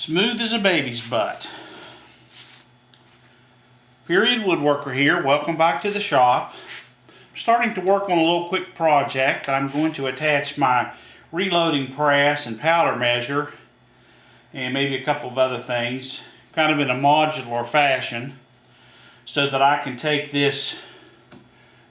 Smooth as a baby's butt. Period Woodworker here. Welcome back to the shop. I'm starting to work on a little quick project. I'm going to attach my reloading press and powder measure and maybe a couple of other things kind of in a modular fashion so that I can take this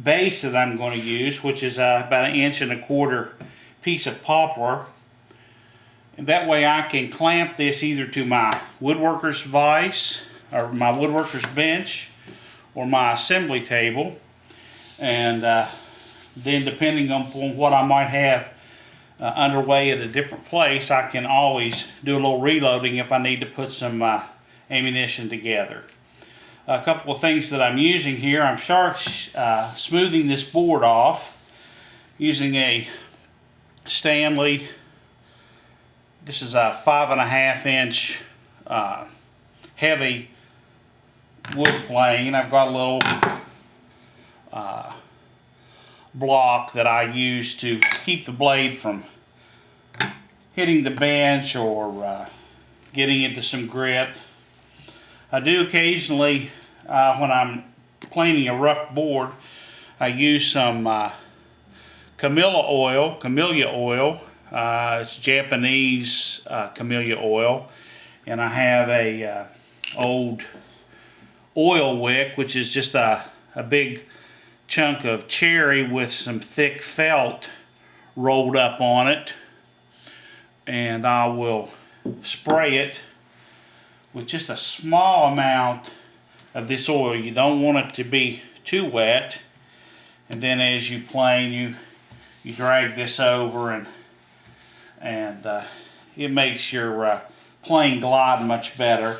base that I'm going to use, which is about 1.25 inch piece of poplar, and that way I can clamp this either to my woodworker's vise or my woodworker's bench or my assembly table, and then depending on what I might have underway at a different place, I can always do a little reloading if I need to put some ammunition together. A couple of things that I'm using here. I'm smoothing this board off using a Stanley. This is a 5.5 inch heavy wood plane. I've got a little block that I use to keep the blade from hitting the bench or getting into some grit. I do occasionally, when I'm planing a rough board, I use some camellia oil. It's Japanese camellia oil, and I have a old oil wick, which is just a big chunk of cherry with some thick felt rolled up on it, and I will spray it with just a small amount of this oil. You don't want it to be too wet, and then as you plane, you drag this over, and it makes your plane glide much better.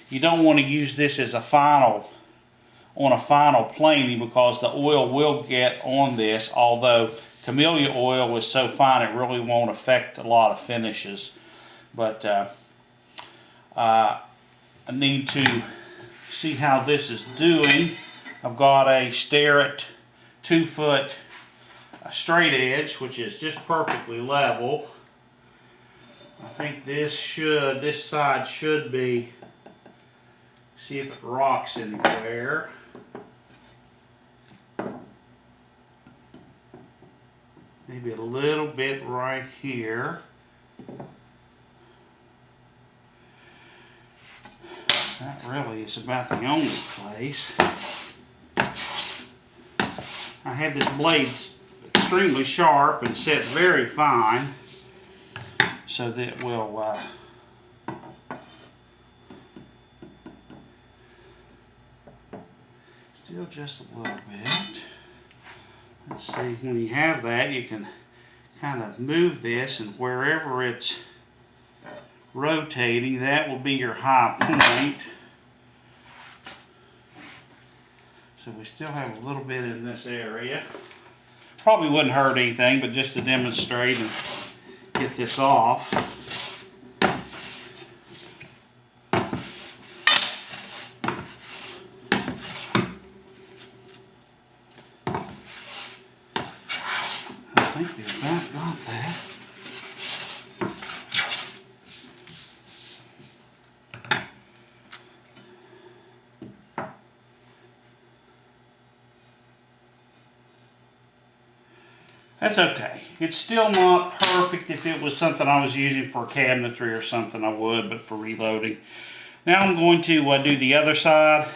You don't want to use this as a final planing because the oil will get on this, although camellia oil is so fine it really won't affect a lot of finishes. But I need to see how this is doing. I've got a Starrett 2-foot straight edge, which is just perfectly level. I think this side should be, see if it rocks anywhere. Maybe a little bit right here. That really is about the only place. I have this blade extremely sharp and set very fine, so that we'll still just a little bit. Let's see, when you have that, you can kind of move this, and wherever it's rotating, that will be your high point. So we still have a little bit in this area. Probably wouldn't hurt anything, but just to demonstrate and get this off. I think we've about got that. That's okay. It's still not perfect. If it was something I was using for cabinetry or something, I would, but for reloading. Now I'm going to do the other side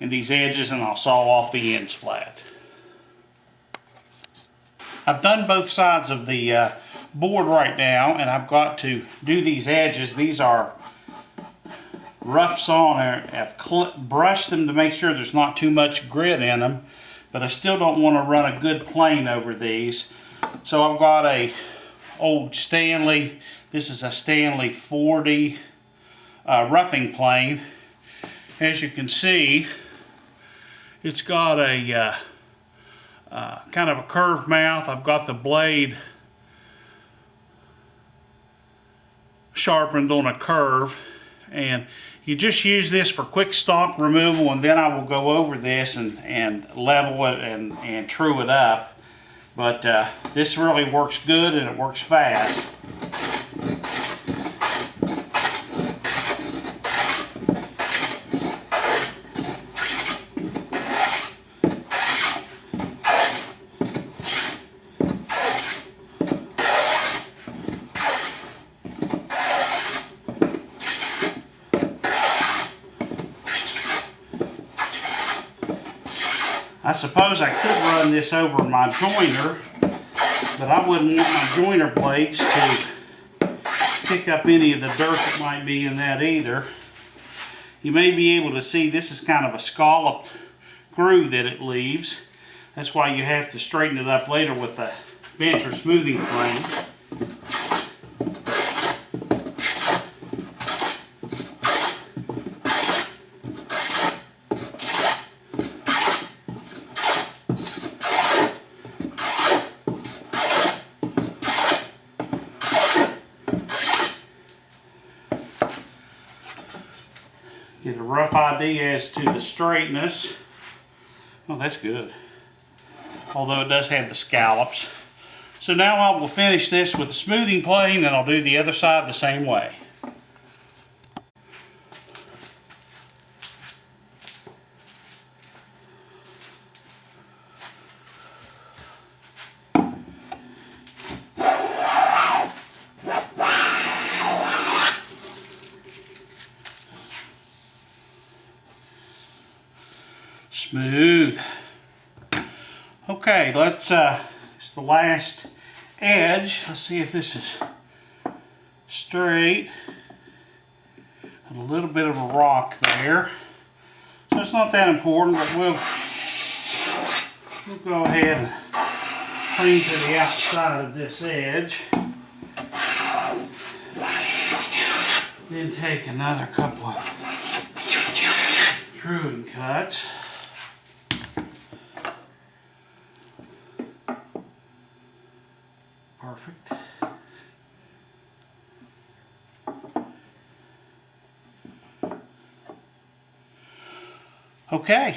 and these edges, and I'll saw off the ends flat. I've done both sides of the board right now, and I've got to do these edges. These are rough sawn. I've brushed them to make sure there's not too much grit in them, but I still don't want to run a good plane over these. So I've got a old Stanley, this is a Stanley 40 roughing plane. As you can see, it's got a kind of a curved mouth. I've got the blade sharpened on a curve, and you just use this for quick stock removal, and then I will go over this and level it and true it up. But this really works good, and it works fast. I suppose I could run this over my joiner, but I wouldn't want my joiner blades to pick up any of the dirt that might be in that either. You may be able to see this is kind of a scalloped groove that it leaves. That's why you have to straighten it up later with the bench or smoothing plane. Get a rough idea as to the straightness. Oh, that's good. Although it does have the scallops. So now I will finish this with the smoothing plane, and I'll do the other side the same way. Smooth. Okay, let's it's the last edge. Let's see if this is straight. And a little bit of a rock there. So it's not that important, but we'll go ahead and clean to the outside of this edge. Then take another couple of pruning cuts. Perfect. Okay.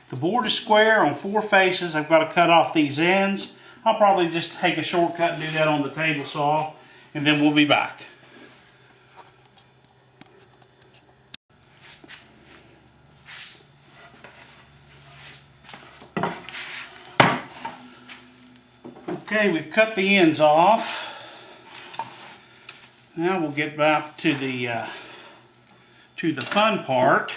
The board is square on 4 faces. I've got to cut off these ends. I'll probably just take a shortcut and do that on the table saw, and then we'll be back. Okay, we've cut the ends off. Now we'll get back to the fun part.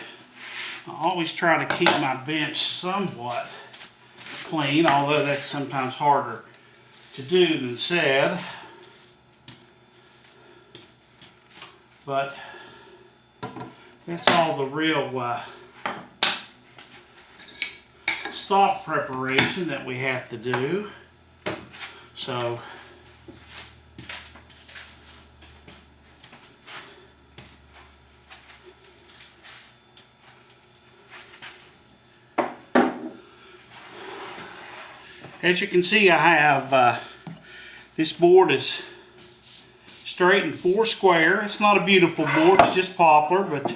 I always try to keep my bench somewhat clean, although that's sometimes harder to do than said. But that's all the real stock preparation that we have to do. So as you can see, I have this board is straight and 4 square. It's not a beautiful board, it's just poplar, but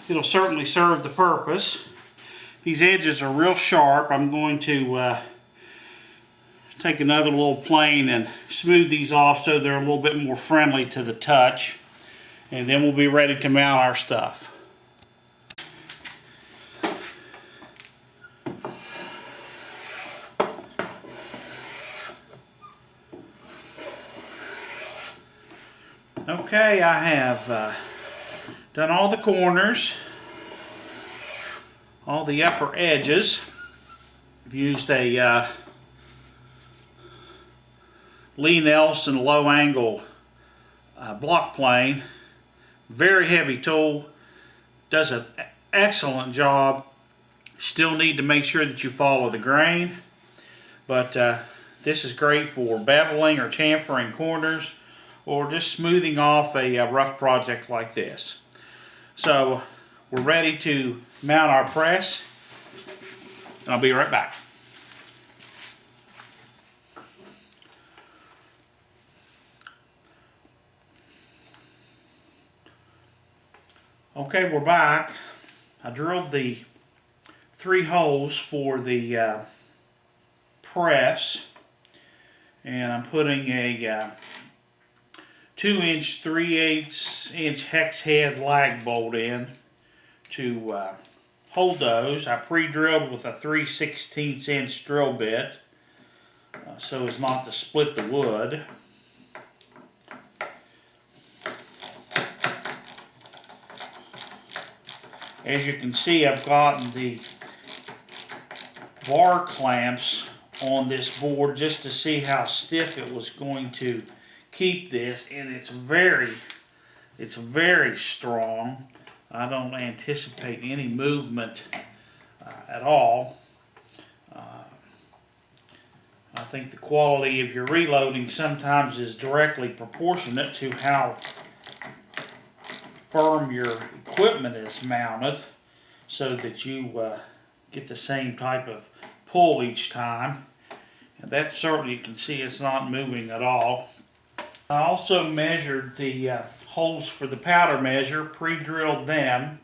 it'll certainly serve the purpose. These edges are real sharp. I'm going to take another little plane and smooth these off so they're a little bit more friendly to the touch, and then we'll be ready to mount our stuff. Okay, I have done all the corners, all the upper edges. I've used a Lee Nelson low angle block plane. Very heavy tool, does an excellent job. Still need to make sure that you follow the grain, but this is great for beveling or chamfering corners, or just smoothing off a rough project like this. So we're ready to mount our press, and I'll be right back. Okay, we're back. I drilled the 3 holes for the press, and I'm putting a 2-inch 3/8" hex head lag bolt in to hold those. I pre-drilled with a 3/16" drill bit so as not to split the wood. As you can see, I've gotten the bar clamps on this board just to see how stiff it was going to keep this, and it's very strong. I don't anticipate any movement at all. I think the quality of your reloading sometimes is directly proportionate to how firm your equipment is mounted, so that you get the same type of pull each time. And that certainly, you can see it's not moving at all. I also measured the holes for the powder measure, pre-drilled them.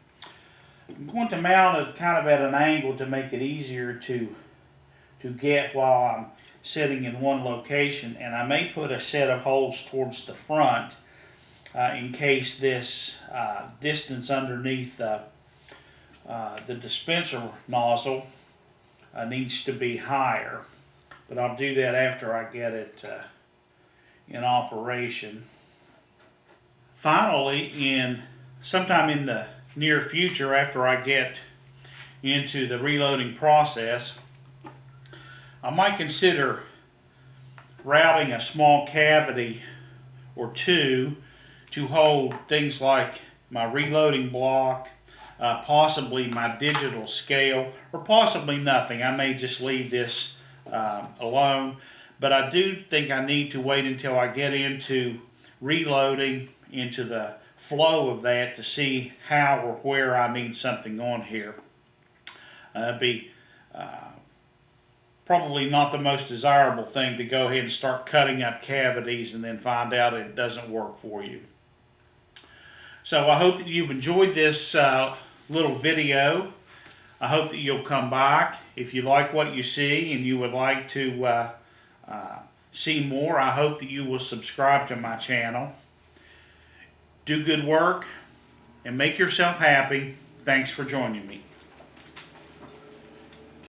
I'm going to mount it kind of at an angle to make it easier to get while I'm sitting in one location, and I may put a set of holes towards the front in case this distance underneath the dispenser nozzle needs to be higher. But I'll do that after I get it in operation. Finally, sometime in the near future, after I get into the reloading process, I might consider routing a small cavity or two to hold things like my reloading block, possibly my digital scale, or possibly nothing. I may just leave this alone, but I do think I need to wait until I get into reloading, into the flow of that, to see how or where I need something on here. It'd be probably not the most desirable thing to go ahead and start cutting up cavities and then find out it doesn't work for you. So I hope that you've enjoyed this little video. I hope that you'll come back. If you like what you see and you would like to see more, I hope that you will subscribe to my channel. Do good work and make yourself happy. Thanks for joining me.